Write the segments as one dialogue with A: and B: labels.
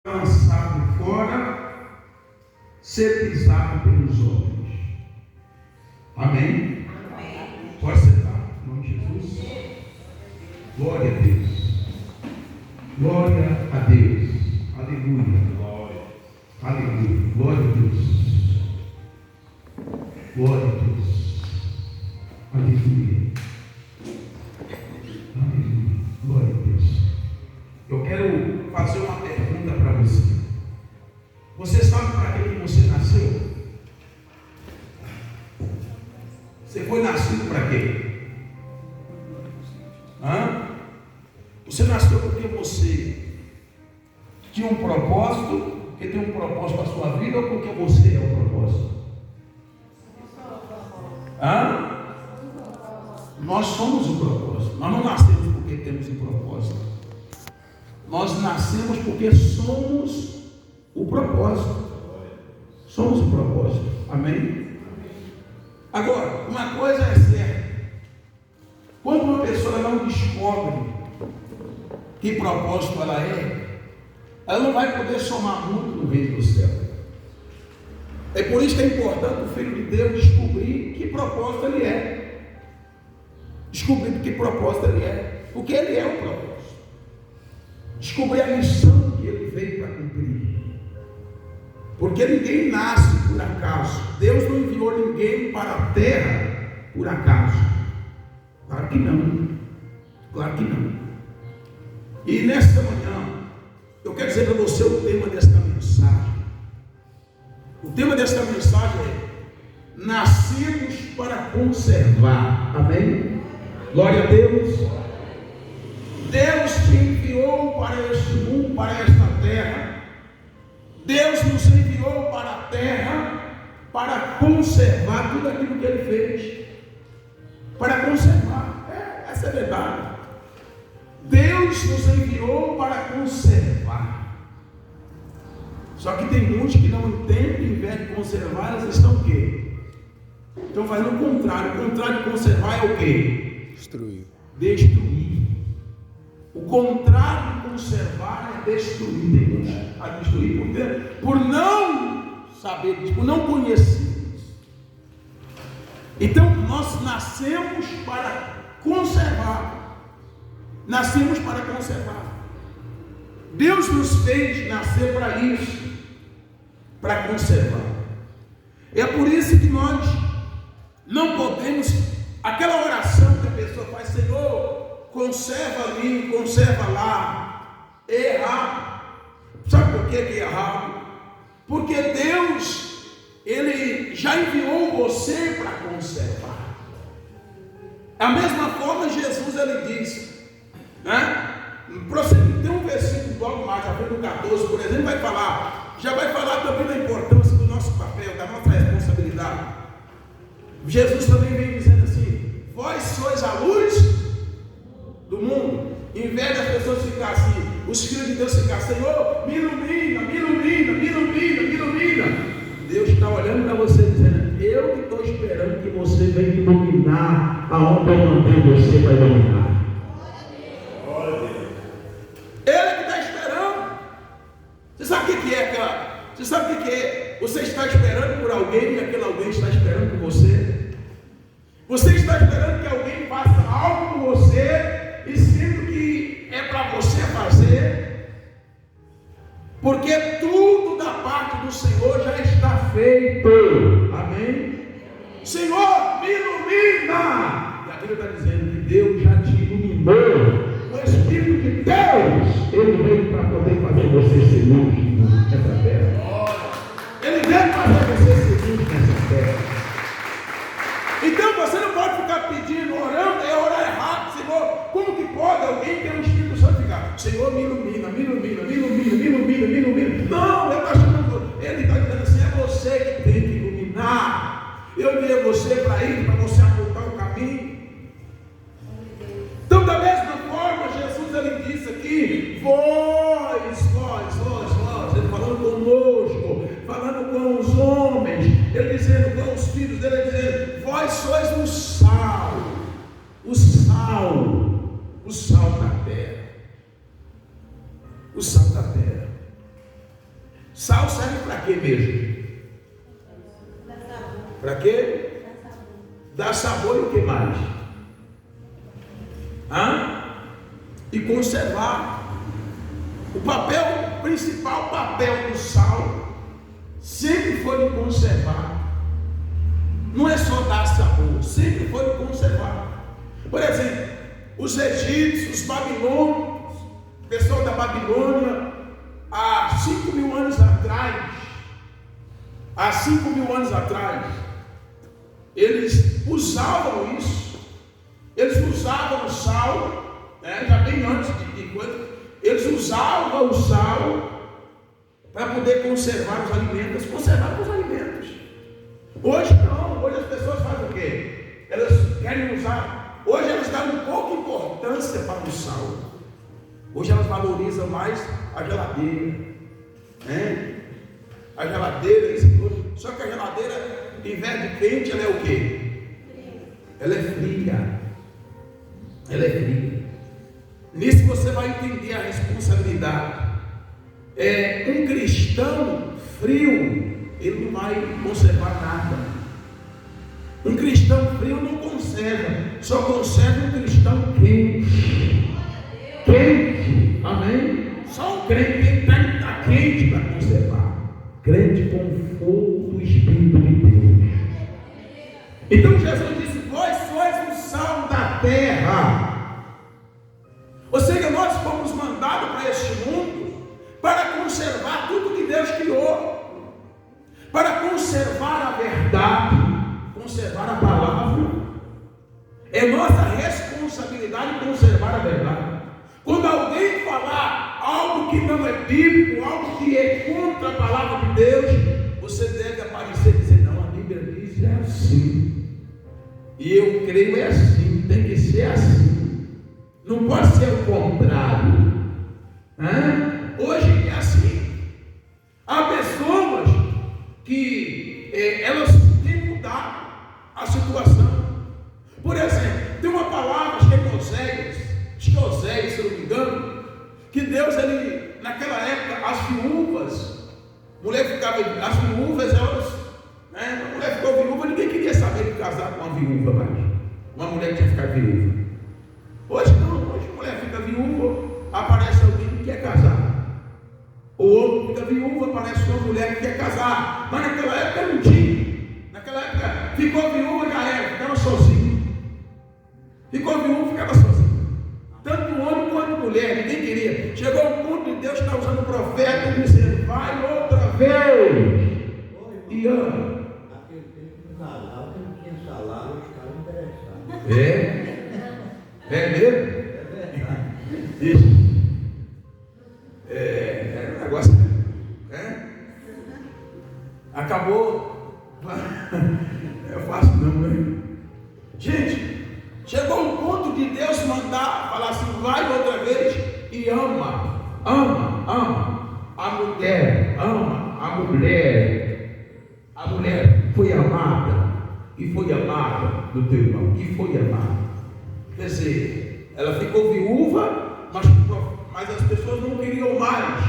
A: lançado fora, ser pisado pelos homens. Amém? Amém. Pode sentar, em nome de Jesus. Glória a Deus. Glória a Deus. Aleluia. Aleluia. Glória a Deus. Glória a Deus. Aleluia. Aleluia. Glória a Deus. Eu quero fazer uma pergunta para você. Você sabe para que você nasceu? Você foi nascido para quê? Você nasceu porque você tinha um propósito, porque tem um propósito para a sua vida, ou porque você é o propósito? Nós somos o propósito. Nós não nascemos porque temos um propósito. Nós nascemos porque somos o propósito. Somos o propósito. Amém? Agora, uma coisa é certa. Quando uma pessoa não descobre que propósito ela não vai poder somar muito no reino do céu. É por isso que é importante o Filho de Deus descobrir que propósito ele é. Descobrir que propósito ele é. Porque ele é o propósito. Descobrir a missão que ele veio para cumprir. Porque ninguém nasce por acaso. Deus não enviou ninguém para a terra por acaso. Claro que não. Claro que não. E nesta manhã, eu quero dizer para você o tema desta mensagem. O tema desta mensagem é: nascidos para conservar. Amém? Glória a Deus. Deus te enviou para este mundo, para esta terra. Deus nos enviou para a terra para conservar tudo aquilo que Ele fez. Para conservar. Essa é a verdade. Deus nos enviou para conservar. Só que tem muitos que não entendem, em vez de conservar, elas estão o quê? Estão fazendo o contrário. O contrário de conservar é o quê?
B: Destruir.
A: Destruir. O contrário de conservar é destruir. Tem muitos a destruir por não saber disso, por não conhecer isso. Então nós nascemos para conservar. Nascemos para conservar. Deus nos fez nascer para isso, para conservar. É por isso que nós não podemos, aquela oração que a pessoa faz: Senhor, conserva ali, conserva lá, é errado. Sabe por que é errado? Porque Deus, Ele já enviou você para conservar. Da mesma forma, Jesus, Ele disse, tem um versículo logo mais, no 14, por exemplo, já vai falar também da importância do nosso papel, da nossa responsabilidade. Jesus também vem dizendo assim: vós sois a luz do mundo. Em vez das pessoas ficarem assim, os filhos de Deus ficarem: Senhor, me ilumina, me ilumina, me ilumina, me ilumina. Deus está olhando para você dizendo: eu que estou esperando que você venha iluminar aonde eu mandei você para iluminar. Você sabe o que é? Você está esperando por alguém e aquele alguém está esperando por você. Você está esperando que alguém faça algo por você e sendo que é para você fazer. Porque tudo da parte do Senhor já está feito. Amém? Senhor, me ilumina. E a Bíblia está dizendo que Deus já te iluminou. O Espírito de Deus, Ele veio para poder fazer você ser luz nessa terra. Ele veio fazer você ser luz nessa terra. Então você não pode ficar pedindo, orando, orar errado. Senhor, como que pode alguém ter um Espírito Santo ficar: Senhor, me ilumina, me ilumina, me ilumina, me ilumina, me ilumina. Não, Ele está dizendo assim: é você que tem que iluminar. Eu enviei você para ir, para você apontar o caminho. Então, da mesma forma, Jesus, Ele disse aqui: vós, Ele falando conosco, falando com os homens, Ele dizendo com os filhos dele, Ele dizendo: vós sois o sal da terra. O sal da terra. Sal serve para quê mesmo? Para quê? Dar sabor e o que mais? E conservar. O principal papel do sal sempre foi de conservar. Não é só dar sabor, sempre foi de conservar. Por exemplo, os egípcios, os babilônios, o pessoal da Babilônia, há 5.000 anos atrás, eles usavam isso, eles usavam o sal, já bem antes de coisa, eles usavam o sal para poder conservar os alimentos. Hoje não, hoje as pessoas fazem o quê? Elas querem usar, hoje elas dão um pouco de importância para o sal. Hoje elas valorizam mais a geladeira, a geladeira, só que a geladeira, em vez de quente, ela é o quê? Ela é fria. Nisso você vai entender a responsabilidade. Um cristão frio, ele não vai conservar nada. Um cristão frio não conserva, só conserva um cristão quente. Amém? Só um crente tem que estar quente para conservar. Crente com fogo do Espírito de Deus. Então Jesus disse: vós sois o sal da terra. Ou seja, nós fomos mandados para este mundo para conservar tudo que Deus criou, para conservar a verdade, conservar a palavra. É nossa responsabilidade conservar a verdade. Quando alguém falar algo que não é bíblico, algo que é contra a palavra de Deus, você deve aparecer e dizer: não, a Bíblia diz é assim, e eu creio é assim, tem que ser assim, não pode ser o contrário. Hoje é assim. Há pessoas que elas têm que mudar a situação. Por exemplo, tem uma palavra, acho que é Oséias, se eu não me engano, que Deus, naquela época, as viúvas, as viúvas, elas, a mulher ficou viúva, ninguém queria saber de casar com uma viúva mais. Uma mulher que tinha ficado viúva. Hoje não, hoje a mulher fica viúva, aparece alguém que quer casar. O homem fica viúva, aparece uma mulher que quer casar. Mas naquela época não tinha. Naquela época, ficou viúva, já era, ficava sozinho. Ficou viúva, ficava sozinho. Tanto homem quanto mulher, ninguém queria. Chegou o ponto de Deus estar usando o profeta e dizendo: vai outra vez e ama.
B: Naquele tempo do Natal, que não tinha salário, os caras interessavam.
A: É mesmo?
B: É verdade.
A: Isso. É um negócio. Acabou. É fácil não, né? Gente, chegou um ponto de Deus mandar, falar assim: vai outra vez e ama. A mulher, ama a mulher. A mulher foi amada e foi amada do teu irmão, e foi amada. Quer dizer, ela ficou viúva, mas as pessoas não queriam mais.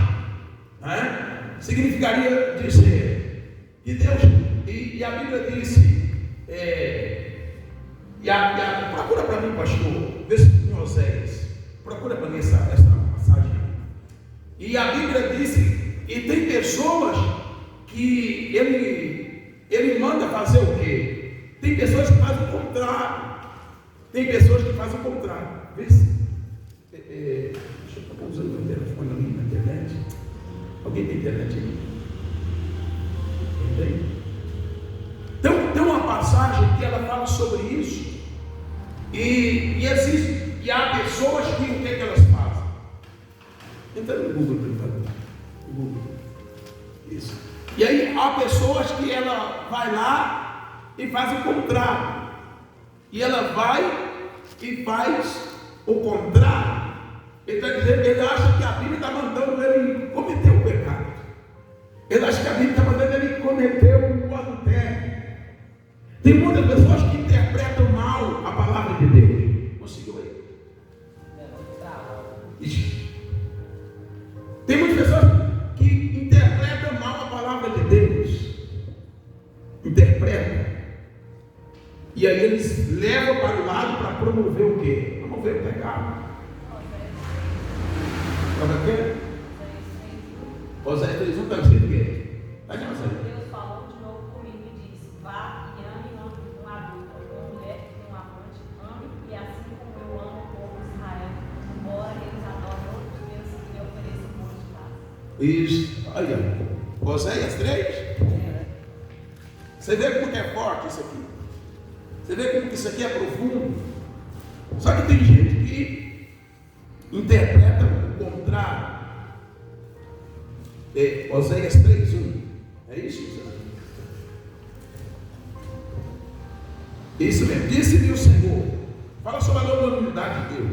A: Significaria dizer que Deus, e a Bíblia disse, procura para mim, pastor, vê se em Oséias, procura para mim essa passagem. E a Bíblia disse, e tem pessoas que ele manda fazer o quê? Tem pessoas que fazem o contrário. Vê se. Deixa eu estar usando o meu telefone ali na internet. Alguém tem internet aí? Tem? Então, tem uma passagem que ela fala sobre isso. E há pessoas que o que elas fazem? Entra no Google, por favor. Google. Isso. E aí há pessoas que ela vai lá e faz o contrário. E ela vai e faz o contrário. Ele está dizendo, ele acha que a Bíblia está mandando ele cometer o pecado. Ele acha que a Bíblia está mandando ele cometer o adultério. Tem muitas pessoas que interpretam mal a palavra de Deus. Conseguiu aí? Isso. Tem muitas pessoas que interpretam mal E aí eles levam para o lado para promover o quê? Promover o pecado. Sabe o quê? Oséias 3:1 está dizendo o quê? Está dizendo assim.
C: Deus falou de novo comigo e disse: vá e ame um adulto, uma mulher e um amante, ame, e assim como eu amo o povo de Israel, embora eles adorem outros deuses e lhe ofereçam bons de paz.
A: Isso, olha, Oséias 3. Você vê como que é forte isso aqui? Você vê como que isso aqui é profundo? Só que tem gente que interpreta o contrário. Oséias 3:1. É isso? Isso mesmo. Disse-me o Senhor. Fala sobre a unidade de Deus.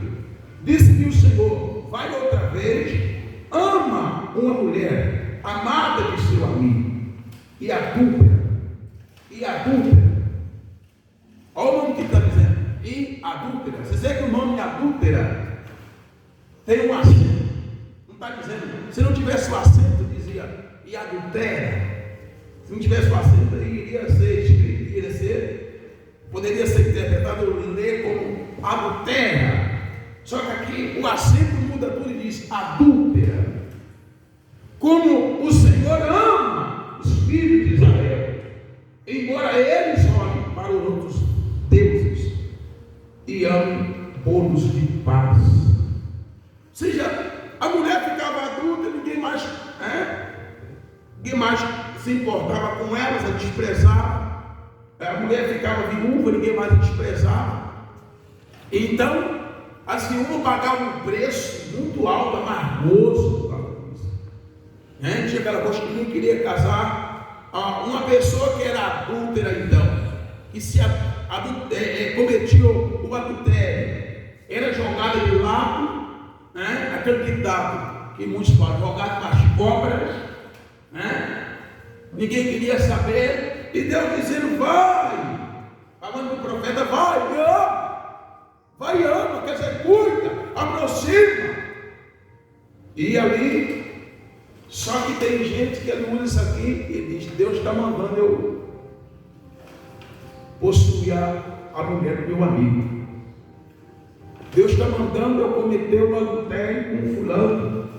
A: Disse-me o Senhor: vai outra vez, ama uma mulher amada de seu amigo, e adúltera. E adúltera. Olha o nome que está dizendo. E adúltera. Você sabe que o nome adúltera tem um acento. Não está dizendo. Se não tivesse o acento, dizia e adultera. Se não tivesse o acento, iria ser escrito, poderia ser interpretado, ler como adultera. Só que aqui o acento muda tudo e diz adúltera. Como o Senhor ama os filhos de Israel, embora eles olhem para os outros deuses e amem bolos de paz. Ou seja, a mulher ficava adulta, ninguém mais se importava com ela, se desprezava. A mulher ficava viúva, ninguém mais a desprezava. Então, as viúvas pagavam um preço muito alto, amargoso. Tinha aquela coisa que ninguém queria casar. Uma pessoa que era adúltera, então, que se cometia o adultério, era jogada de lado, aquele ditado que muitos falam, jogado para as cobras, ninguém queria saber, e Deus dizendo: vai, falando para o profeta: vai, ama, quer dizer, cuida, aproxima. E ali, só que tem gente que usa isso aqui e diz: Deus está mandando eu possuir a mulher do meu amigo. Deus está mandando eu cometer o adultério com fulano.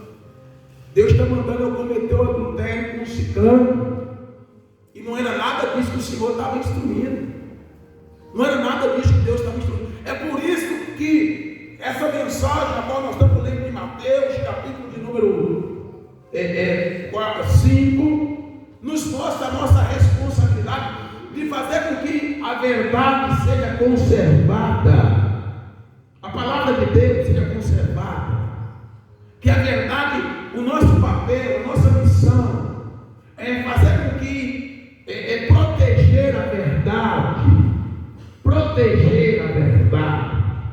A: Deus está mandando eu cometer o adultério com ciclano. E não era nada disso que o Senhor estava instruindo. Não era nada disso que Deus estava instruindo. É por isso que essa mensagem, a qual nós estamos lendo em Mateus, capítulo de número 5, nos mostra a nossa responsabilidade de fazer com que a verdade seja conservada. A palavra de Deus seja conservada. Que a verdade, o nosso papel, a nossa missão é fazer com que proteger a verdade,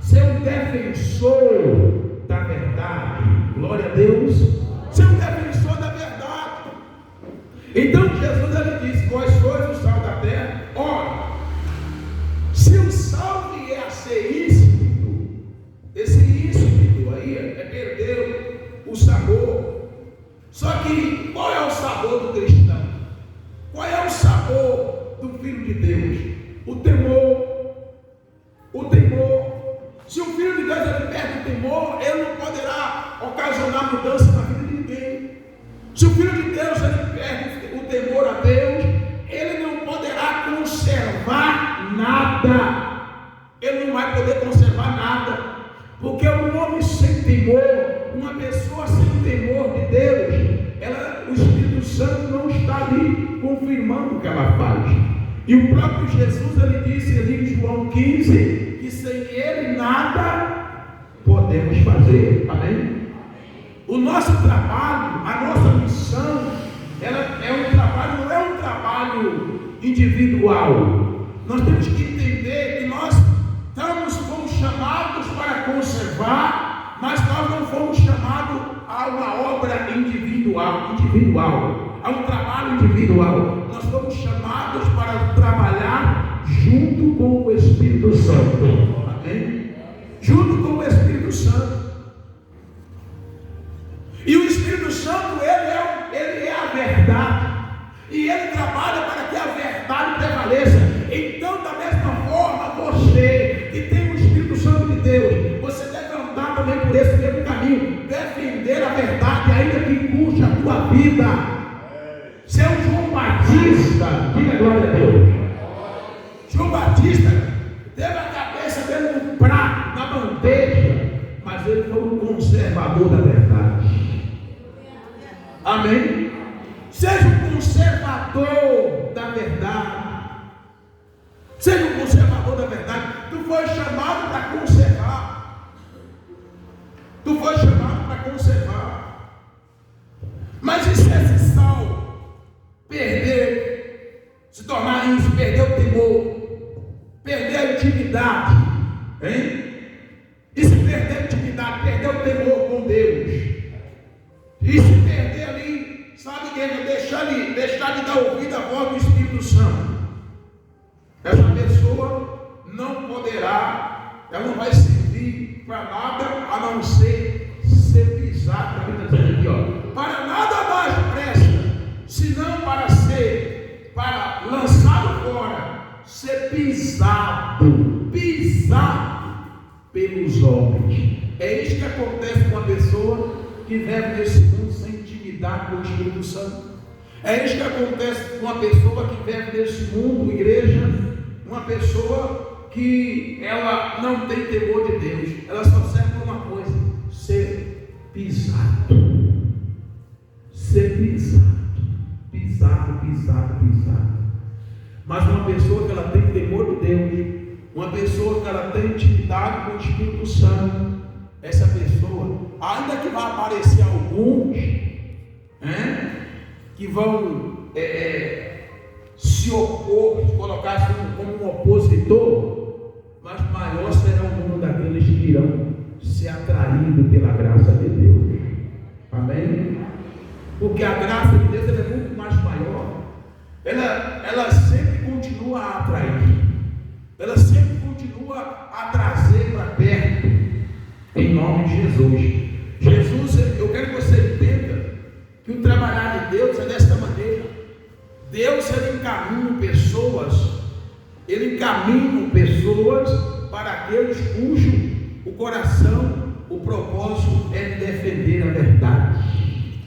A: ser um defensor da verdade. Glória a Deus. Ser um defensor da verdade. Então Jesus ele disse: vós sois o sal da terra. Ora, se o sal vier a ser insípido, esse insípido aí é perder o sabor. Só que qual é o sabor do cristão? Qual é o sabor do filho de Deus? O temor. Se o filho de Deus ele perde o temor, ele não poderá ocasionar mudança na vida de ninguém. Se o filho de Deus ele perde o temor a Deus, ele não poderá conservar nada. Ele não vai poder conservar nada. Porque um homem sem temor, uma pessoa sem temor de Deus, o Espírito Santo não está ali confirmando o que ela faz. E o próprio Jesus ele disse ali em João 15 que sem ele nada podemos fazer. Amém? O nosso trabalho, a nossa missão, ela é um trabalho, não é um trabalho individual. Nós temos que entender que nós fomos chamados para conservar, mas nós não fomos chamados a uma obra individual, a um trabalho individual. Nós fomos chamados para trabalhar junto com o Espírito Santo. Amém? Junto com o Espírito Santo. E o Espírito Santo, ele é a verdade. E ele trabalha para que a verdade prevaleça. Então, da mesma forma, vida. Seu João Batista, diga glória a Deus. João Batista teve a cabeça dele no prato, na bandeja, mas ele foi um conservador da verdade. Amém? Seja um conservador da verdade. Seja um conservador da verdade. Tu foi chamado para conservar. Tu foi chamado para conservar. Mas e se esse sal perder, se tornar isso, perder o temor, perder a intimidade, hein? E se perder a intimidade, perder o temor com Deus, e se perder ali, sabe, igreja, deixar de dar ouvido à voz do Espírito Santo, essa pessoa não poderá, ela não vai servir para nada a não ser pisada, está dizendo aqui, ó, para nada mais presta, senão para lançado fora, ser pisado pelos homens. É isso que acontece com a pessoa que vive nesse mundo sem intimidade com o Espírito Santo. É isso que acontece com a pessoa que vive nesse mundo, igreja, uma pessoa que ela não tem temor de Deus, ela só serve para uma coisa: ser pisado. Ser pisado. Mas uma pessoa que ela tem temor de Deus, uma pessoa que ela tem intimidade com o Espírito Santo, essa pessoa, ainda que vá aparecer alguns que vão se opor, colocar-se como um opositor, mas maior será o número daqueles que irão ser atraídos pela graça de Deus. Amém? Porque a graça de Deus é muito mais maior. Ela sempre continua a atrair, ela sempre continua a trazer para perto, em nome de Jesus. Jesus, eu quero que você entenda que o trabalhar de Deus é desta maneira. Deus, ele encaminha pessoas para aqueles cujo o coração, o propósito é de defender a verdade,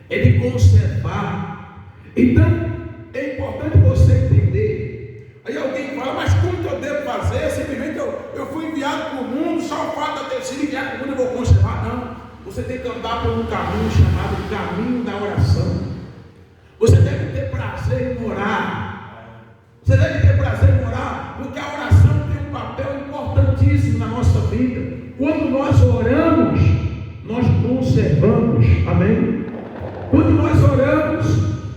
A: é de conservar. Então é importante você entender. Aí alguém fala, mas como que eu devo fazer? Simplesmente eu fui enviado para o mundo, só o fato de eu ter sido enviado para o mundo eu vou conservar? Não. Você tem que andar por um caminho chamado caminho da oração. Você deve ter prazer em orar. Você deve ter prazer em orar, porque a oração tem um papel importantíssimo na nossa vida. Quando nós oramos, nós conservamos. Amém? Quando nós oramos,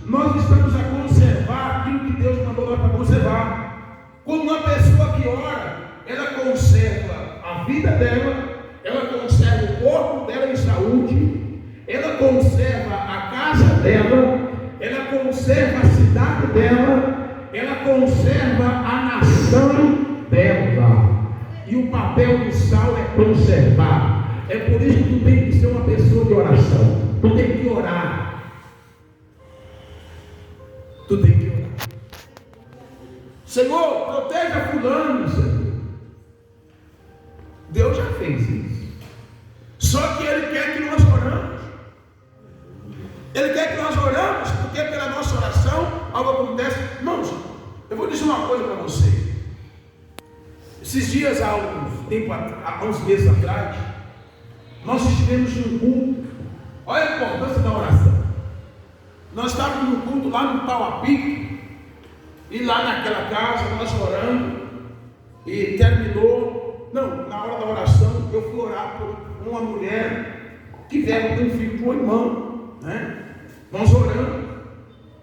A: nós estamos a conservar aquilo que Deus mandou nós para conservar. Quando uma pessoa que ora, ela conserva a vida dela, ela conserva o corpo dela em saúde, ela conserva a casa dela, ela conserva a cidade dela, ela conserva a nação dela. E o papel do sal é conservar. É por isso que tu tem que ser uma pessoa de oração. Tu tem que orar. Tu tem que orar. Senhor, proteja fulano, Senhor. Deus já fez isso. Só que Ele quer que nós oramos. Ele quer que nós oramos, porque pela nossa oração algo acontece. Irmãos, eu vou dizer uma coisa para você. Esses dias, há uns meses atrás, nós estivemos num culto. Olha a importância da oração. Nós estávamos no culto lá no Tauapique, e lá naquela casa, nós orando, e terminou. Não, na hora da oração, eu fui orar por uma mulher que veio com um filho, com um irmão, né? Nós orando,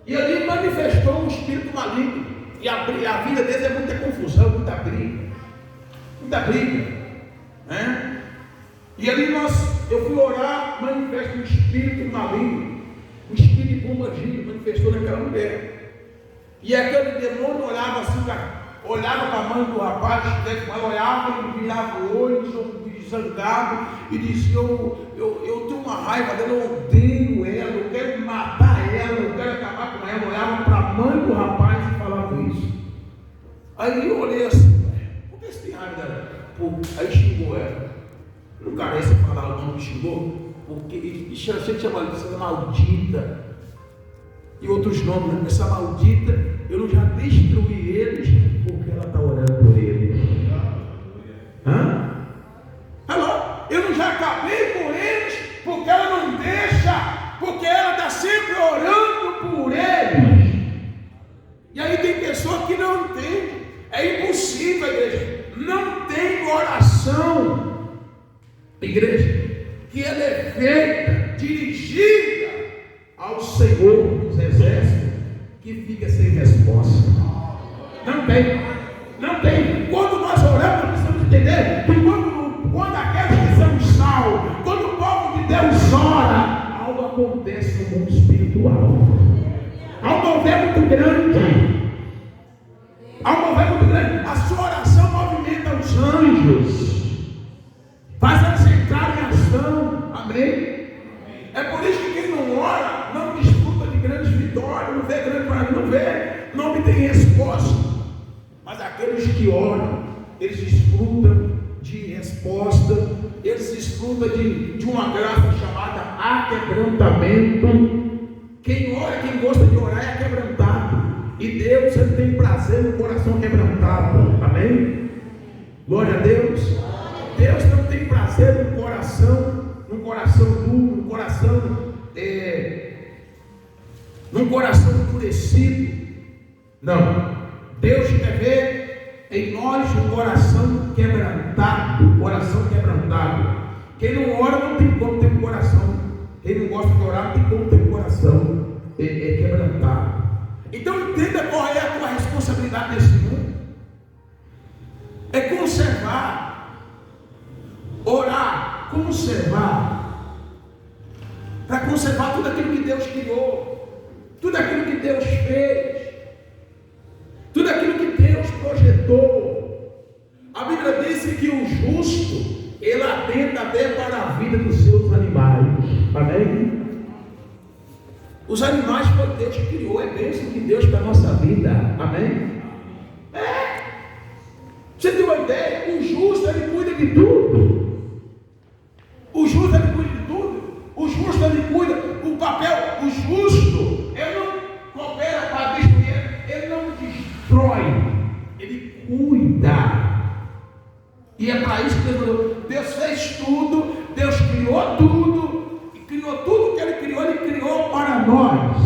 A: e ali manifestou um espírito maligno, e a vida deles é muita confusão, muita briga, né? E ali eu fui orar, manifesta um espírito maligno, um espírito de pombagira, manifestou naquela mulher, e aquele demônio olhava assim, olhava para a mãe do rapaz, ela olhava e virava o olho, zangado, e dizia, eu tenho uma raiva dela, eu odeio ela, eu quero matar ela, eu quero acabar com ela. Olhava para a mãe do rapaz e falava isso. Aí eu olhei assim, por que você tem raiva dela? Aí xingou ela. Não carece falar o nome que xingou, porque achei que chamava ela de maldita. e outros nomes, essa maldita, eu já destruí eles, porque ela está orando por eles. Alô? Eu não já acabei com eles, porque ela não deixa, porque ela está sempre orando por eles. E aí tem pessoa que não entende. É impossível, igreja. Não tem oração, igreja, que ela é feita, dirigida ao Senhor dos Exércitos, que fica sem resposta. Não tem. Não tem. Quando nós oramos, nós precisamos entender que quando aqueles que são salvos, quando o povo de Deus ora, algo acontece no mundo espiritual. Há um mover muito grande. Há um mover muito grande. A sua oração movimenta os anjos, faz eles entrarem em ação. Amém? É por isso que quem não ora não desfruta de grandes vitórias, não vê grande maravilha, não obtém resposta. Mas aqueles que oram, eles desfrutam de resposta, eles desfrutam de uma graça chamada aquebrantamento. Quem ora, quem gosta de orar é quebrantado. E Deus, ele tem prazer no coração quebrantado. Amém? Glória a Deus. Deus não tem prazer no coração duro, num coração endurecido. Não. Deus quer ver em nós um coração quebrantado. Quem não ora não tem como ter um coração. Quem não gosta de orar não tem como ter um coração quebrantado. Então entenda qual é a tua responsabilidade nesse mundo. É conservar, orar, conservar, para conservar tudo aquilo que Deus criou, tudo aquilo que Deus fez, tudo aquilo que Deus projetou. A Bíblia diz que o justo, ele atenta até para a vida dos seus animais. Amém? Os animais foi Deus que criou, é bênção de Deus para a nossa vida. Amém? Você tem uma ideia? O justo, ele cuida de tudo. O justo, ele cuida de tudo. O justo, ele cuida. O papel, o justo, ele não coopera para destruir, ele não destrói, ele cuida. E é para isso que Deus fez tudo, Deus criou tudo, e criou tudo que ele criou para nós.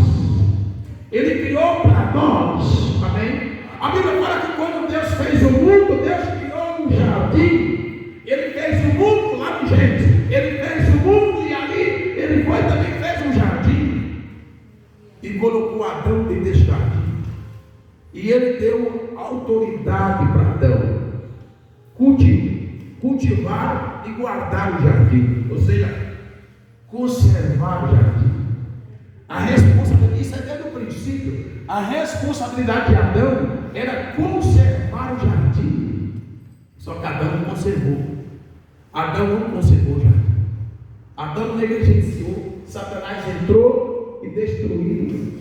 A: Ele criou para nós. Amém? A Bíblia fala que quando Deus fez o mundo, Deus criou um jardim. Ele fez o mundo lá no Gênesis. Ele fez o mundo e ali ele foi também fez um jardim. E colocou Adão dentro desse jardim. E ele deu autoridade para Adão cultivar e guardar o jardim. Ou seja, conservar o jardim. A responsabilidade, isso é desde o princípio. A responsabilidade de Adão era conservar o jardim. Só que Adão não conservou. Adão não conservou o jardim. Adão negligenciou. Satanás entrou e destruiu.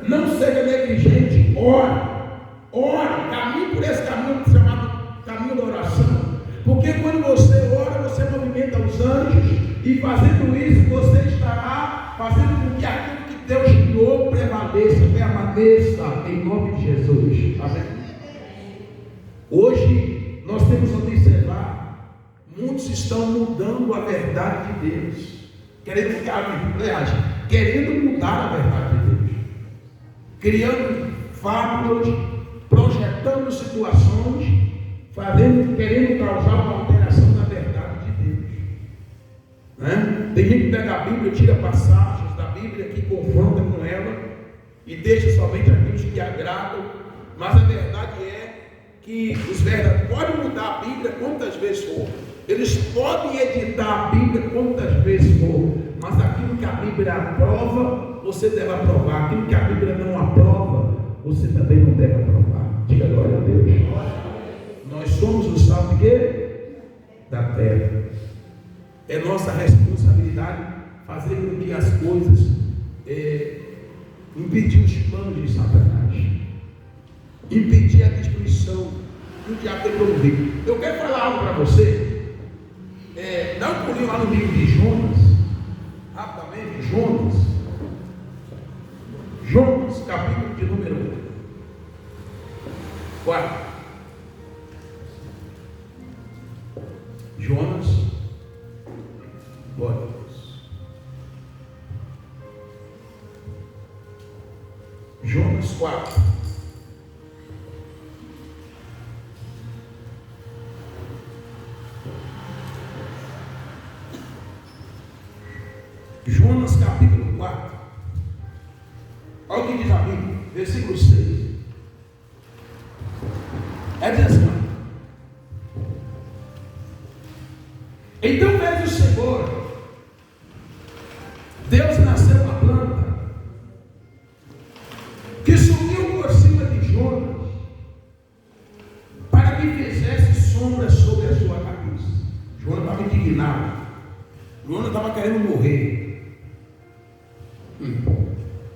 A: Não seja negligente. Ore, caminhe por esse caminho chamado caminho da oração. Porque quando você ora, você movimenta os anjos. E fazendo isso, você estará fazendo com que aquilo que Deus criou permaneça em nome de Jesus. Amém? Hoje nós temos que observar, muitos estão mudando a verdade de Deus, querendo mudar a verdade de Deus, criando fábulas, projetando situações, querendo causar uma alteração na verdade de Deus. Tem gente que pega a Bíblia, tira passagens da Bíblia que confronta com ela e deixa somente aqueles que agradam, mas a verdade é que os verdadeiros podem mudar a Bíblia quantas vezes for, eles podem editar a Bíblia quantas vezes for, mas aquilo que a Bíblia aprova, você deve aprovar. Aquilo que a Bíblia não aprova, você também não deve aprovar. Diga glória a Deus. Nós somos o sal de quê? Da terra. É nossa responsabilidade fazer com que as coisas impedir os planos de Satanás, impedir a destruição que o diabo tem promovido. Eu quero falar algo para você. Dá um pulinho lá no livro de Jonas, rapidamente, Jonas. 4. Jonas, glória a Deus. Jonas 4. Jonas capítulo 4. Olha o que diz a Bíblia, versículo 6. Diz assim: então fez o Senhor, Deus nasceu uma planta, que subiu por cima de Jonas, para que fizesse sombra sobre a sua cabeça. Jonas estava indignado, Jonas estava querendo morrer.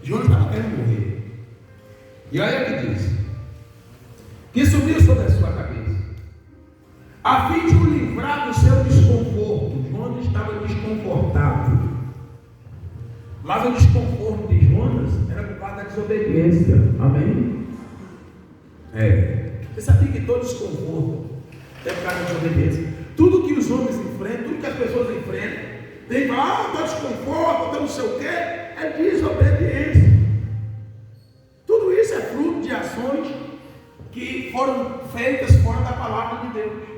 A: Jonas estava querendo morrer. E olha o que diz: que subiu sobre a sua cabeça, a fim de o livrar do seu desconforto. Jonas estava desconfortável, mas o desconforto de Jonas era por causa da desobediência. Amém? Você sabia que todo desconforto é por causa da desobediência? Tudo que os homens enfrentam, tudo que as pessoas enfrentam, tem que falar, estou desconforto, estou não sei o quê, é desobediência. Tudo isso é fruto de ações que foram feitas fora da palavra de Deus.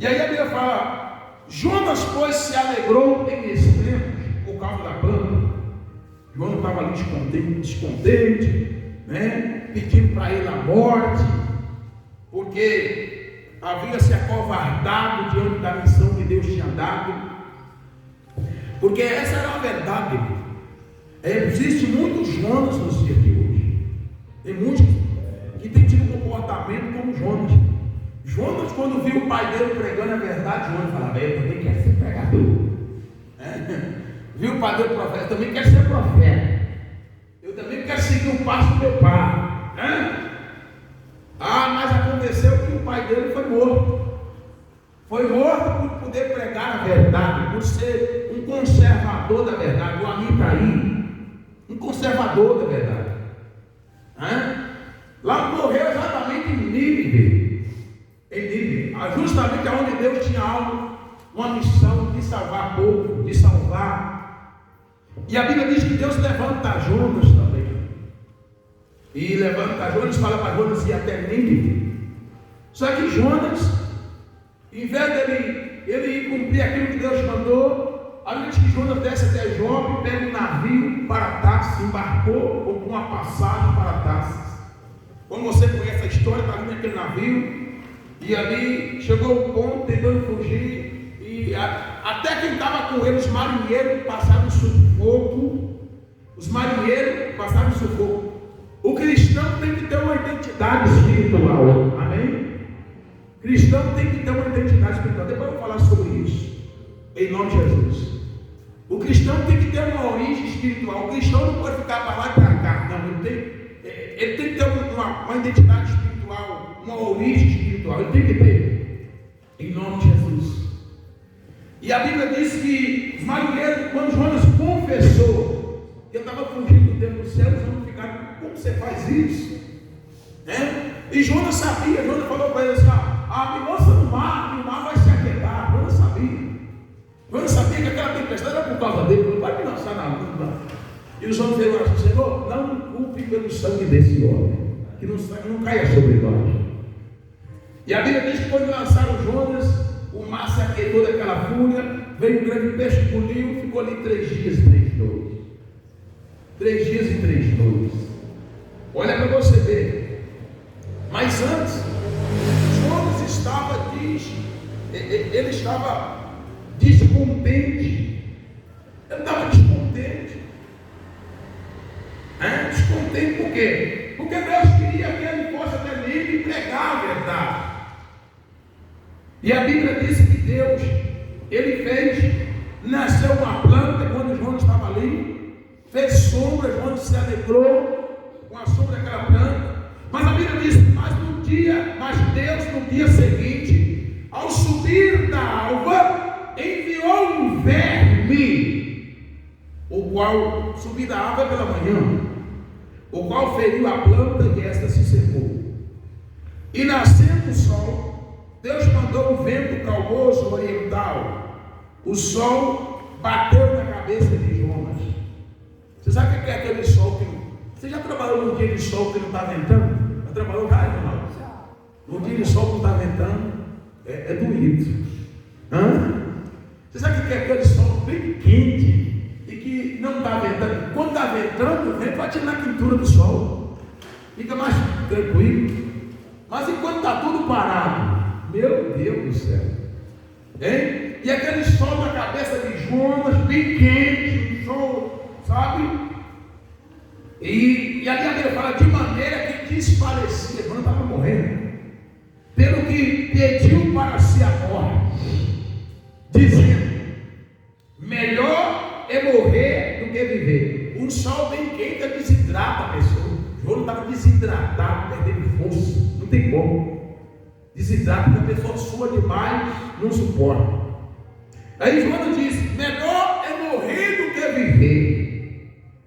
A: E aí a Bíblia fala: Jonas, pois, se alegrou em extremos por causa da planta. Jonas estava ali descontente, pedindo para ele a morte, porque havia se acovardado diante da missão que Deus tinha dado. Porque essa era a verdade. Existe muitos Jonas nos dias de hoje. Tem muitos que têm tido um comportamento como Jonas. Jonas, quando viu o pai dele pregando a verdade, Jonas falava: eu também quero ser pregador. Viu o pai dele profeta, eu também quero ser profeta. Eu também quero seguir o passo do meu pai. Mas aconteceu que o pai dele foi morto. Foi morto por poder pregar a verdade, por ser um conservador da verdade. O amigo está aí, um conservador da verdade. Lá morreu exatamente em Nínive, justamente onde Deus tinha algo, uma missão de salvar povo, de salvar. E a Bíblia diz que Deus levanta Jonas também. E levanta Jonas, fala para Jonas ir até Nínive. Só que Jonas, em vez dele ir cumprir aquilo que Deus mandou, a Bíblia diz que Jonas desce até Jope, pega um navio para Tarsis, embarcou com uma passagem para Tarsis. Quando você conhece a história, está vindo aquele navio, e ali chegou o ponto, tentando fugir, e até quem estava com ele, os marinheiros passaram sufoco. O cristão tem que ter uma identidade espiritual. Amém? Cristão tem que ter uma identidade espiritual. Depois eu vou falar sobre isso, em nome de Jesus. O cristão tem que ter uma origem espiritual. O cristão não pode ficar para lá e para cá. Não, ele tem que ter uma identidade espiritual, uma origem espiritual. Ele tem que ter, em nome de Jesus. E a Bíblia diz que os marinheiros, quando Jonas confessou que ele estava fugindo do Deus do céu, eles vão ficar: como você faz isso? E Jonas sabia. Jonas falou para ele assim: me lança no mar, e o mar vai se aquietar. Jonas sabia que aquela tempestade era por causa dele. Não vai me lançar na lua. E os homens disseram assim: Senhor, não culpe pelo sangue desse homem, que não caia sobre nós. E a Bíblia diz que quando lançaram Jonas, o mar se aquietou daquela fúria, veio um grande peixe, engoliu, ficou ali 3 dias e 3 noites. 3 dias e 3 noites. Olha para você ver. Mas antes, Jonas estava ele estava descontente. Ele estava descontente. Descontente por quê? Porque Deus queria que ele fosse até Nínive e pregar a verdade. E a Bíblia diz que Deus, ele nasceu uma planta quando Jonas estava ali, fez sombra, Jonas se alegrou com a sombra daquela planta. Mas a Bíblia diz: mas Deus no dia seguinte, ao subir da alva, enviou um verme, o qual subir da alva pela manhã, o qual feriu a planta e esta se secou. E nascendo o sol, Deus mandou um vento calmoso oriental. O sol bateu na cabeça de Jonas. Você sabe o que é aquele sol que... Você já trabalhou num dia de sol que não está ventando? Já trabalhou, cara, não? Num dia de sol que não está ventando, é doído. Você sabe o que é aquele sol bem quente e que não está ventando? Quando está ventando, o vento bate na quintura do sol, fica mais tranquilo. Mas enquanto está tudo parado, meu Deus do céu, hein? E aquele sol na cabeça de Jonas, bem quente, um sol, sabe? E ali a Bíblia fala de maneira que desfalecia, quando estava morrendo, pelo que pediu para si a morte, dizendo: melhor é morrer do que viver. Um sol bem quente desidrata a pessoa. Jonas estava desidratado, perdendo força, não tem como. Desidrata, porque a pessoa sua demais, não suporta. Aí Jonas diz: melhor é morrer do que viver.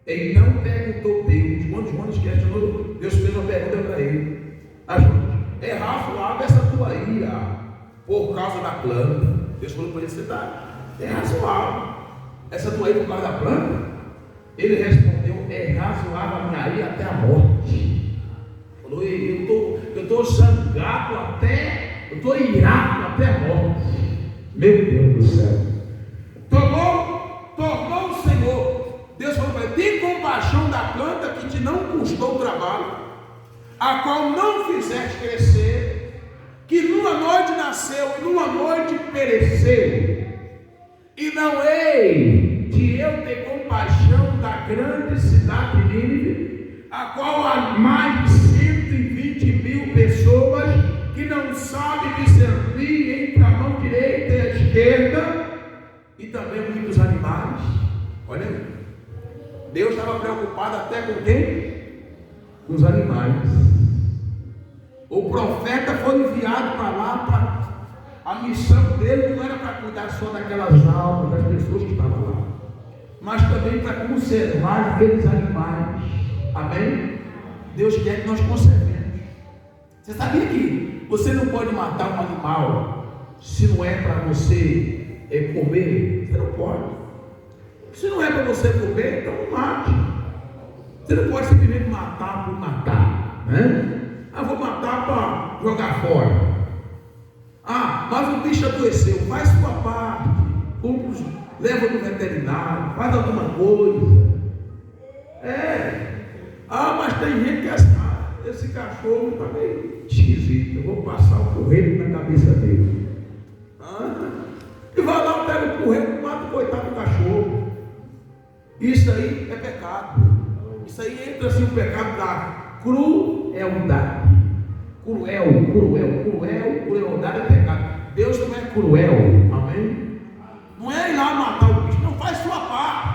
A: Ele não perguntou Deus. Quando Jonas questionou, Deus fez uma pergunta para ele: Jonas, é razoável essa tua ira por causa da planta? Deus falou para ele: você está, é razoável essa tua ira por causa da planta? Ele respondeu: é razoável a minha ira até a morte. Falou: eu estou zangado até, eu estou irado até a morte. Meu Deus do céu. Tornou o Senhor. Deus falou para ele: tem compaixão da planta que te não custou trabalho, a qual não fizeste crescer, que numa noite nasceu e numa noite pereceu. E não hei de eu ter compaixão da grande cidade de Nínive, a qual há mais de 120.000 pessoas que não sabem discernir entre a mão direita e a esquerda, e também muitos animais. Olha aí, Deus estava preocupado até com quem? Com os animais. O profeta foi enviado para lá, para a missão dele não era para cuidar só daquelas almas, das pessoas que estavam lá, mas também para conservar aqueles animais. Amém? Deus quer que nós conservemos. Você sabia que você não pode matar um animal se não é para você comer? Você não pode. Se não é para você comer, então não mate. Você não pode simplesmente matar por matar, né? Vou matar para jogar fora. Mas o bicho adoeceu. Faz sua parte. Leva no veterinário. Faz alguma coisa. Mas tem gente que esse cachorro está meio esquisito. Eu vou passar o porrete na cabeça dele. E vai lá, pega o porrete e mata o coitado do cachorro. Isso aí é pecado. Isso aí entra assim o pecado da crueldade. Crueldade é pecado. Deus não é cruel. Amém? Não é ir lá matar o bicho. Não, faz sua parte.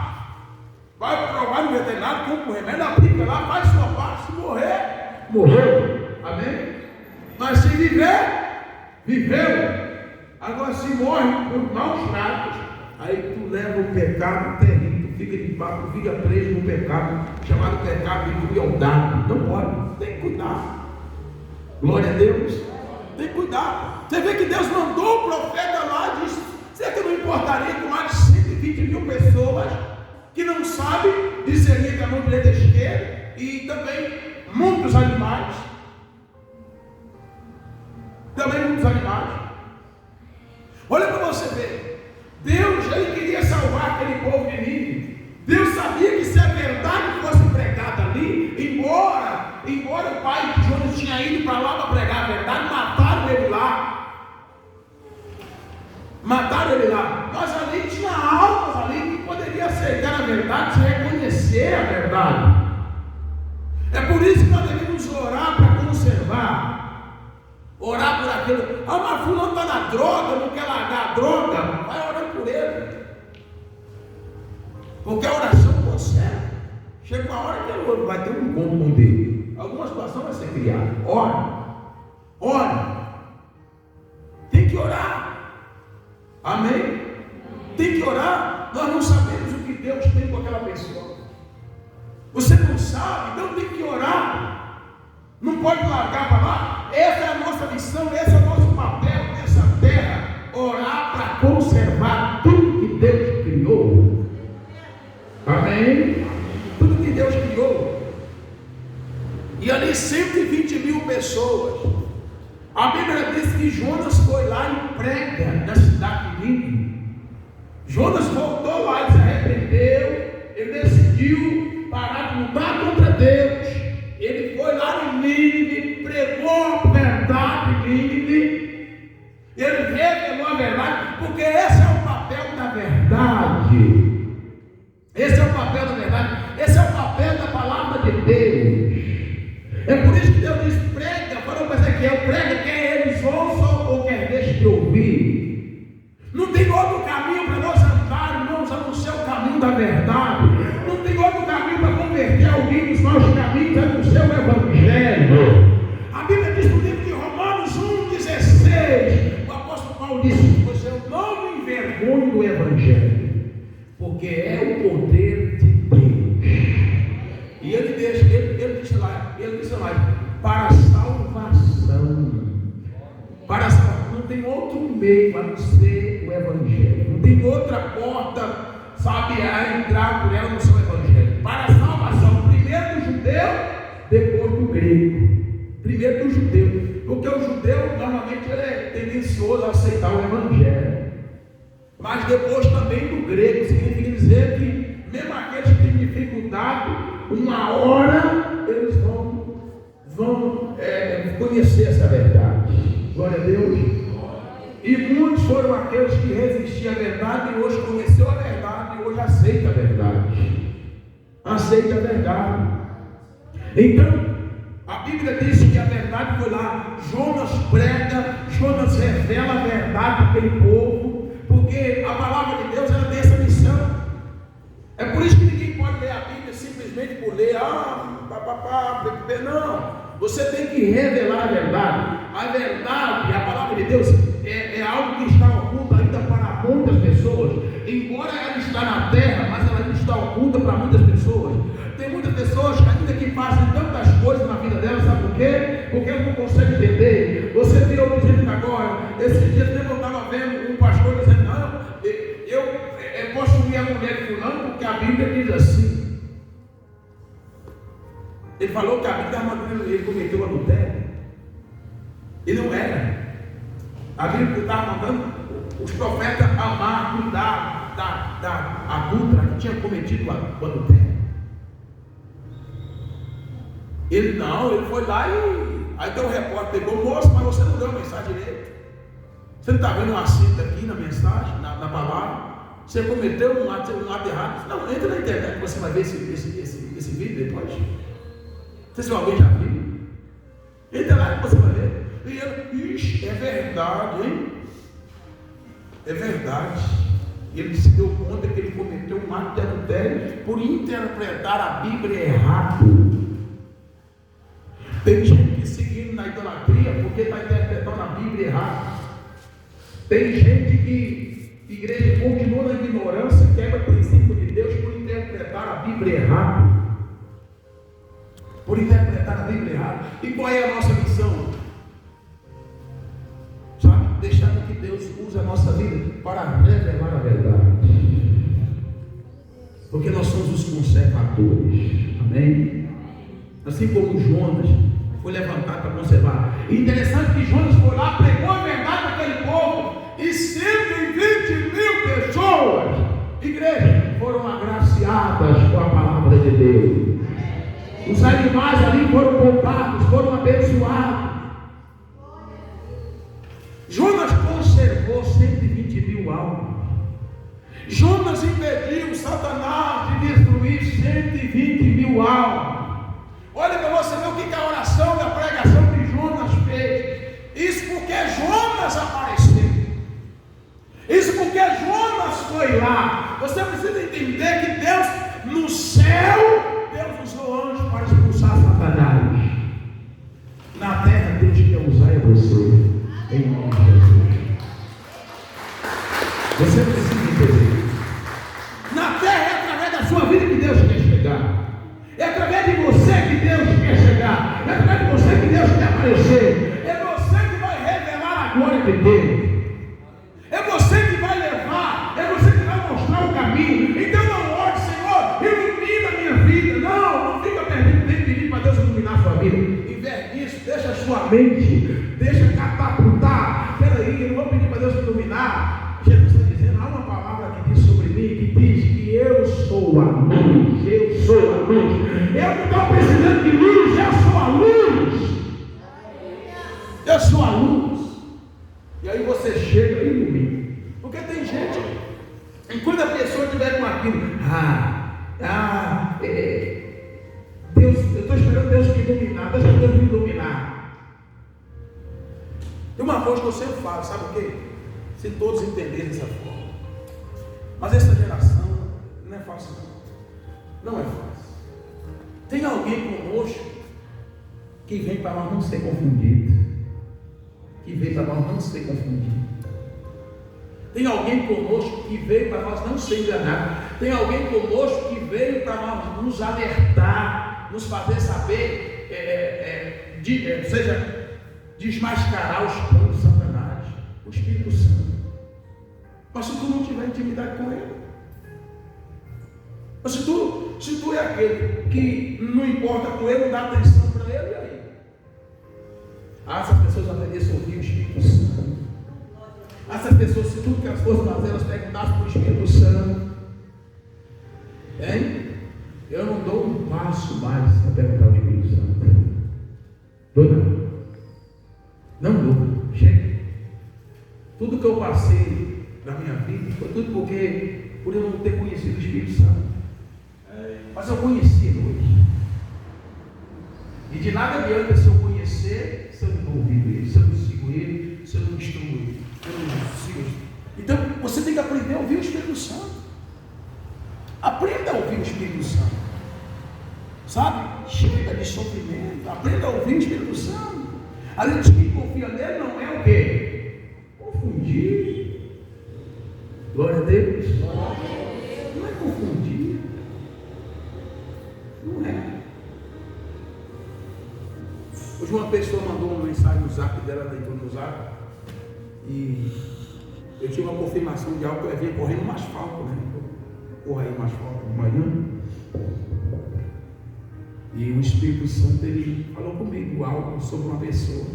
A: Vai provar no veterinário, compra o remédio, aplica lá, faz sua parte. Se morrer, morreu. Amém? Mas se viver, viveu. Agora se morre por maus tratos, aí tu leva o pecado terrível, tu fica de papo, tu fica preso no pecado, chamado pecado de crueldade. Não pode, tem que cuidar. Glória a Deus. Tem que cuidar. Você vê que Deus mandou o profeta lá e disse: será que eu não importaria com mais de 120.000 pessoas que não sabem discernir entre a mão direita e a esquerda, e também muitos animais? Olha para você ver. Deus, ele queria salvar aquele povo de Nínive. Deus sabia que se a verdade fosse pregada ali, embora o pai de Jonas tinha ido para lá para pregar a verdade, mataram ele lá. Mas ali tinha almas ali que poderiam aceitar a verdade, se reconhecer a verdade. É por isso que nós devemos orar para conservar. Orar por aquilo. Mas fulano está na droga, não quer largar a droga. Vai orando por ele. Porque a oração conserva. Chega uma hora que ele vai ter um encontro com Deus. Alguma situação vai ser criada. Ore. Tem que orar. Amém? Tem que orar. Nós não sabemos o que Deus tem com aquela pessoa. Você não sabe, então tem que orar. Não pode largar para lá. Essa é a nossa missão, esse é o nosso papel nessa terra. Orar para conservar tudo que Deus criou. Amém? Tudo que Deus criou. E ali 120 mil pessoas. A Bíblia diz que Jonas foi lá e prega na cidade de Nínive. Jonas voltou lá e se arrependeu. Ele decidiu parar de lutar contra Deus. Ele foi lá em Nínive, pregou a verdade em Nínive. Ele revelou a verdade, porque esse é o papel da verdade. Esse é o papel da verdade. Esse é o papel da palavra de Deus. É por isso que Deus diz: prega, falou para Ezequiel, prega, quer eles ouçam ou quer deixe de ouvir. Não tem outro caminho para nós andar, irmãos, a não ser o caminho da verdade. Não tem outro caminho para converter alguém dos maus caminhos, a não ser o Evangelho. A Bíblia diz no livro de Romanos 1,16, o apóstolo Paulo disse: pois eu não me envergonho do Evangelho, porque é o poder de Deus. E ele disse lá, para a salvação. Para a salvação. Não tem outro meio a não ser o Evangelho. Não tem outra porta, sabe, a entrar por ela no seu Evangelho. Para a salvação, primeiro do judeu, depois do grego. Primeiro do judeu. Porque o judeu, normalmente, ele é tendencioso a aceitar o Evangelho. Mas depois também do grego. Significa dizer que mesmo aqueles que têm dificuldade, uma hora eles vão conhecer essa verdade. Glória a Deus. E muitos foram aqueles que resistiam à verdade e hoje conheceu a verdade e hoje aceita a verdade. Aceita a verdade. Então, a Bíblia diz que a verdade foi lá. Jonas prega, Jonas revela a verdade para aquele povo, porque a palavra de Deus ela tem essa missão. É por isso que ninguém pode ler a Bíblia simplesmente por ler, não. Você tem que revelar a verdade. A verdade, a palavra de Deus, é algo que está oculto ainda para muitas pessoas. Embora ela está na terra, mas ela ainda está oculta para muitas pessoas. Tem muitas pessoas que ainda que fazem tantas coisas na vida delas, sabe por quê? Porque elas não conseguem entender. Você virou dizendo agora, esses dias eu estava vendo um pastor dizendo, não, eu posso unir a mulher de fulano porque a Bíblia diz assim. Ele falou que a Bíblia estava mandando ele cometeu adultério. E não era. A Bíblia estava mandando os profetas amar, cuidar da adúltera que tinha cometido o adultério. Ele foi lá e aí tem um repórter pegou, moço, mas você não deu a mensagem direito. Você não está vendo um acento aqui na mensagem, na palavra? Você cometeu um ato errado? Não, entra na internet, você vai ver esse vídeo depois. Não sei se alguém já viu. Entra lá que você vai ver. E ele, é verdade, hein? É verdade. E ele se deu conta que ele cometeu um ato de adultério por interpretar a Bíblia errado. Tem gente que seguindo na idolatria porque está interpretando a Bíblia errado. Tem gente que a igreja continua na ignorância, quebra o princípio de Deus por interpretar a Bíblia errado. Por interpretar a Bíblia errado. E qual é a nossa missão? Sabe? Deixando que Deus use a nossa vida para revelar a verdade. Porque nós somos os conservadores. Amém? Assim como Jonas foi levantado para conservar. E interessante que Jonas foi lá, pregou a verdade para aquele povo. E 120 mil pessoas, igreja, foram agraciadas com a palavra de Deus. Os animais ali foram poupados, foram abençoados. Jonas conservou 120 mil almas. Jonas impediu Satanás de destruir 120 mil almas. Olha para você ver o que a oração e a pregação de Jonas fez. Isso porque Jonas apareceu. Isso porque Jonas foi lá. Você precisa entender que Deus, no céu, Deus usou anjos para expulsar Satanás. Na terra, Deus quer usar você. Em nome de Jesus. Você precisa entender. Na terra é através da sua vida que Deus quer chegar. É através de você que Deus quer chegar. É através de você que Deus quer aparecer. É você que vai revelar a glória de Deus. É você que vai levar. É você que vai mostrar o caminho. Então não ore, Senhor, ilumina a minha vida. Não fica perdendo tempo pedindo para Deus iluminar a sua vida. Em vez disso, deixa a sua mente, deixa catapultar. Peraí, eu não vou pedir para Deus me iluminar. Jesus está dizendo, há uma palavra que diz sobre mim, que diz que eu sou a luz. Eu sou a luz. Eu não estou precisando de luz, eu sou a luz. Eu sou a luz. E aí você chega e ilumina. Porque tem gente, enquanto a pessoa estiver com aquilo, Deus, eu estou esperando Deus me iluminar, deixa Deus me iluminar. Tem uma coisa que eu sempre falo, sabe o quê? Se todos entenderem dessa forma. Mas essa geração não é fácil, não é fácil. Tem alguém conosco que vem para nós não ser confundido. Que veio para nós não ser confundido. Tem alguém conosco que veio para nós não ser enganado. Tem alguém conosco que veio para nós nos alertar, nos fazer saber, desmascarar os planos de Satanás, o Espírito Santo. Mas se tu não tiver intimidade com ele, mas se tu é aquele que não importa com ele, não dá atenção para ele, e aí? Essas pessoas aprendessem a ouvir o Espírito Santo. Essas pessoas, se tudo que elas fossem fazer, elas perguntassem para o Espírito Santo. Hein? Eu não dou um passo mais a perguntar ao Espírito Santo. Dou não. Não dou. Chega. Tudo que eu passei na minha vida foi tudo por eu não ter conhecido o Espírito Santo. Mas eu conheci ele hoje. E de nada adianta se eu conhecer, se eu não ouvido ele, se eu não sigo ele, se eu não instruo ele, se eu não sigo ele. Então você tem que aprender a ouvir o Espírito Santo. Aprenda a ouvir o Espírito Santo. Sabe? Chega de sofrimento. Aprenda a ouvir o Espírito Santo. A gente que confia nele não é o quê? Confundir. Glória a Deus. Não é confundir. Não é. Hoje uma pessoa mandou uma mensagem no zap dela, deitou no zap, e eu tive uma confirmação de algo que eu vinha correndo no asfalto, né? Corra aí no asfalto de manhã. E o Espírito Santo, ele falou comigo algo sobre uma pessoa.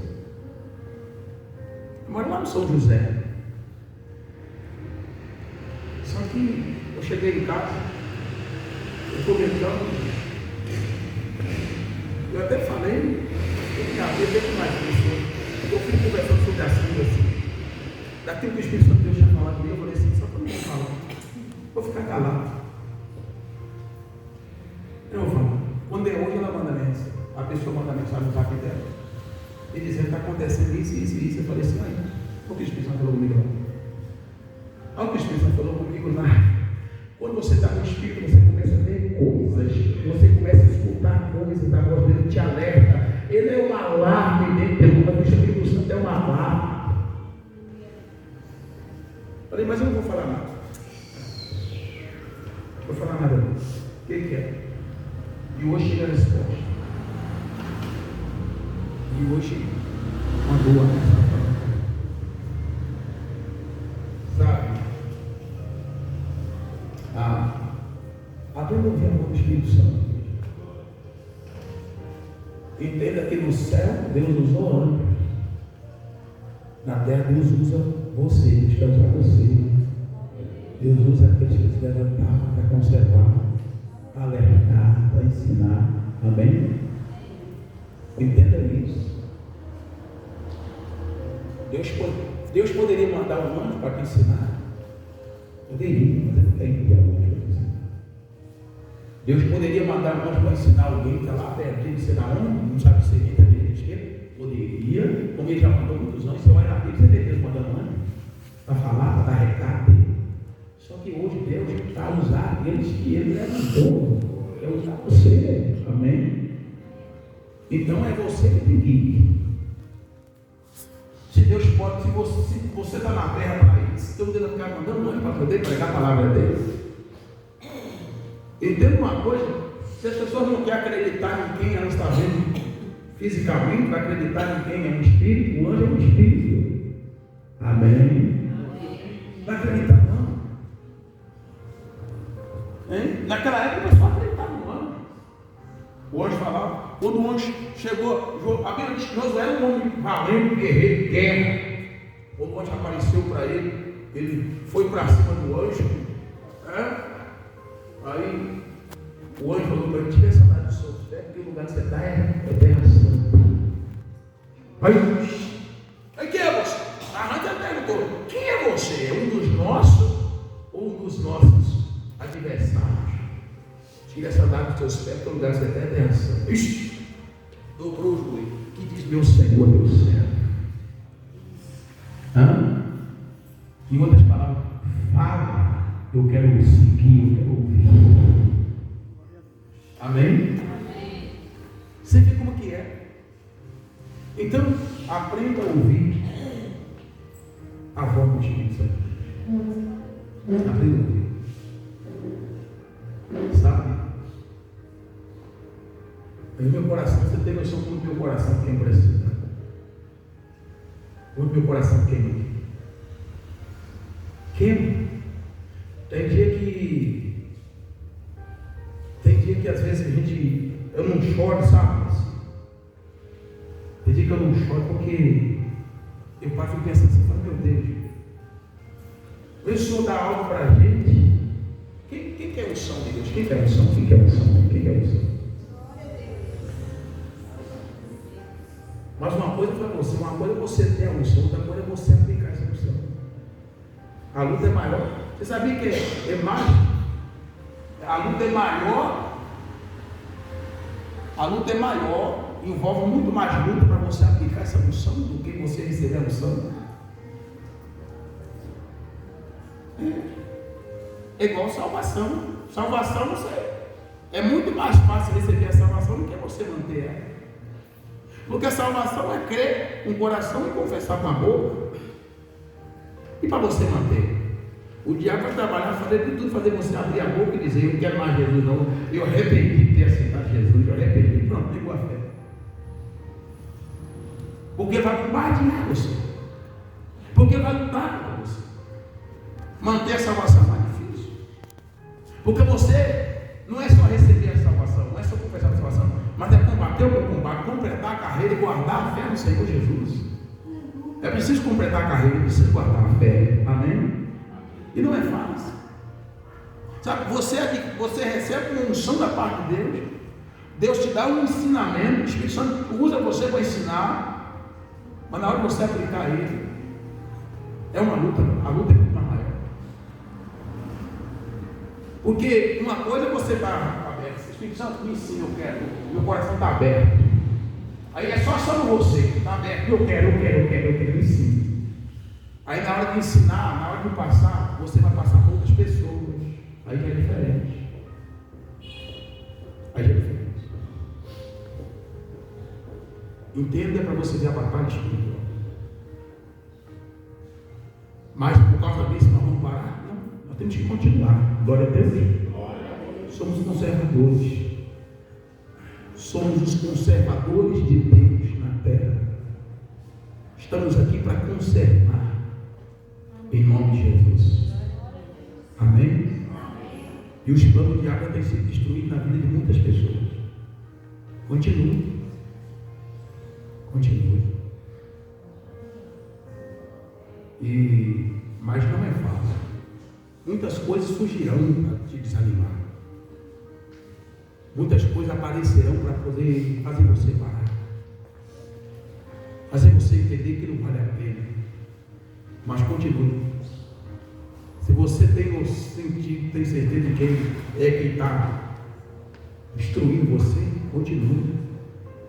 A: Eu moro lá no São José. Só que eu cheguei em casa, eu comentando, eu até falei, eu mais pessoas. Eu fui conversando sobre assunto assim. Daquilo que o Espírito Santo Deus tinha falado comigo, eu falei assim, só que eu não vou falar. Vou ficar calado. Eu vou falar. Quando é hoje, ela manda mensagem. A pessoa manda mensagem no zap dela. E dizendo que está acontecendo isso, isso e isso. Eu falei assim, olha, o que o Espírito Santo falou comigo lá? Olha o que o Espírito Santo falou comigo lá. Quando você está no Espírito, você começa a ver coisas. Você começa a escutar coisas da voz dele, te alerta. Ele é um alarme dentro do Espírito Santo, é um alarme. Falei, mas eu não vou falar nada. Não vou falar nada. O que é? E hoje chega a resposta. E hoje, uma boa resposta. Sabe? Aprenda a ouvir a voz do Espírito Santo. Entenda que no céu Deus usou anjos. Na terra Deus usa você, Deus quer usar você. Deus usa aqueles que se levantaram para conservar, para alertar, para ensinar. Amém? Entenda isso. Deus poderia mandar um anjo para te ensinar. Poderia, mas ele não tem que enviar um anjo para te ensinar. Deus poderia mandar um anjo para ensinar alguém que está lá perdido, sei lá onde, não sabe se ele está direito de esquerda. Poderia, como ele já mandou muitos anos, você vai na Bíblia, você vê Deus mandando um anjo para falar, para dar recado. Só que hoje Deus está a usar aqueles que ele levantou. É usar você. Amém? Então é você que tem que ir. Se Deus pode, se você está na terra para ir, se Deus vai ficar mandando um anjo para poder pregar a palavra dele. Entenda uma coisa, se as pessoas pessoas não querem acreditar em quem ela está vendo fisicamente, vai acreditar em quem é um espírito, o anjo é um espírito. Amém? Não acredita não. Hein? Naquela época o pessoal acreditava no anjo. O anjo falava, quando o anjo chegou, a Bíblia diz que Josué era um homem valente, guerreiro de guerra. Quando o anjo apareceu para ele, ele foi para cima do anjo. Aí o anjo falou para ele: tira essa saudade do seu pé, porque o lugar que você está é terra santa. Aí quem é você? A Ranta perguntou: quem é você? É um dos nossos ou um dos nossos adversários? Tira essa saudade dos seus pés, porque o lugar que você está é terra santa. Ixi, dobrou o joelho. Que diz meu Senhor, meu servo? Em outras palavras, fala, eu quero seguir, eu quero ouvir. Amém? Amém? Você vê como que é. Então, aprenda a ouvir a voz do Espírito Santo. Aprenda a ouvir. Sabe? No meu coração, você tem noção como meu coração queima precisa. Como meu coração queima aqui. Queima. Tem dia que às vezes eu não choro, sabe? Tem dia que eu não choro porque eu fico pensando assim, meu Deus, o Senhor dá algo para a gente. Quem quer unção de Deus? Quem quer unção? Quem quer unção? Quem quer unção? Mas uma coisa para você, uma coisa é você ter a unção, outra coisa é você aplicar essa unção. A luta é maior. Você sabia que é mais? A luta é maior. A luta é maior, envolve muito mais luta para você aplicar essa unção do que você receber a unção. É igual salvação. Salvação é muito mais fácil receber a salvação do que você manter ela. Porque a salvação é crer com o coração e confessar com a boca. E para você manter? O diabo vai trabalhar, fazer de tudo, fazer você abrir a boca e dizer: eu não quero mais Jesus não, eu arrependi de ter aceitado Jesus, eu arrependi, pronto, pegou a fé. Porque vai bombardear você, porque vai lutar com você. Manter a salvação é mais difícil, porque você não é só receber a salvação, não é só confessar a salvação, mas é combater o meu combate, completar a carreira e guardar a fé no Senhor Jesus. É preciso completar a carreira, é preciso guardar a fé, amém? E não é fácil. Sabe, você recebe uma unção da parte de Deus. Deus te dá um ensinamento. O Espírito Santo usa você para ensinar. Mas na hora de você aplicar ele, é uma luta. A luta é muito mais maior. Porque uma coisa é você estar aberto. O Espírito Santo me ensina, eu quero. Meu coração está aberto. Aí é só sobre você que está aberto. Eu quero, me ensina. Aí na hora de ensinar, na hora de passar, você vai passar para outras pessoas. Aí já é diferente. Entenda para você ver a batalha espiritual. Mas por causa disso nós vamos parar? Não, nós temos que continuar. Glória a Deus. Somos conservadores. Somos os conservadores de Deus na terra. Estamos aqui para conservar. Em nome de Jesus. Amém? E os planos do diabo têm sido destruídos na vida de muitas pessoas. Continue. Mas não é fácil. Muitas coisas surgirão para te desanimar. Muitas coisas aparecerão para poder fazer você parar. Fazer você entender que não vale a pena. Mas continue. Se você tem certeza de quem é que está destruindo você, continue.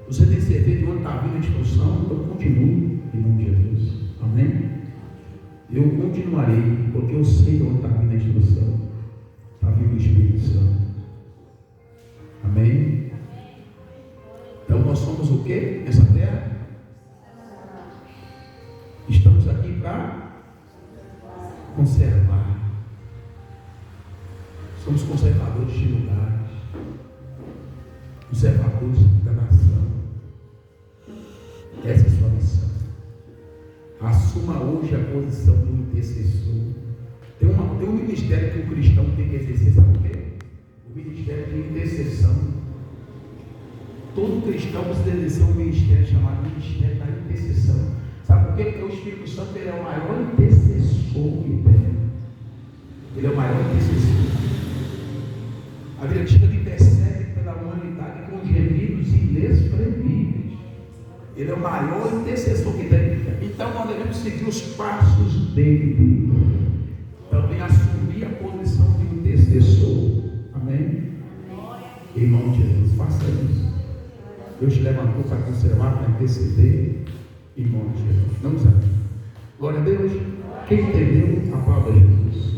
A: Você tem certeza de onde está vindo a destruição, então continue em nome de Jesus. Amém? Eu continuarei, porque eu sei de onde está vindo a destruição. Está vindo o Espírito Santo. Amém? Então nós somos o que nessa terra? Estamos aqui para conservar. Somos conservadores de lugares. os servidores da nação. Essa é a sua missão. Assuma hoje a posição do intercessor. Tem um ministério que o cristão tem que exercer, sabe o quê? O ministério de intercessão. Todo cristão precisa exercer um ministério chamado Ministério da Intercessão. Sabe por quê? Porque o Espírito Santo ele é o maior intercessor que tem. Ele é o maior intercessor. A Bíblia diz que ele intercede pela humanidade com gemidos inexprimíveis. Ele é o maior intercessor que tem. Então nós devemos seguir os passos dele. Também assumir a posição de intercessor. Amém? Em nome de Jesus, faça isso. Deus te levantou para conservar, para interceder. Em nome de Jesus. Não desafie. Glória a Deus. Quem entendeu, aplauda Jesus.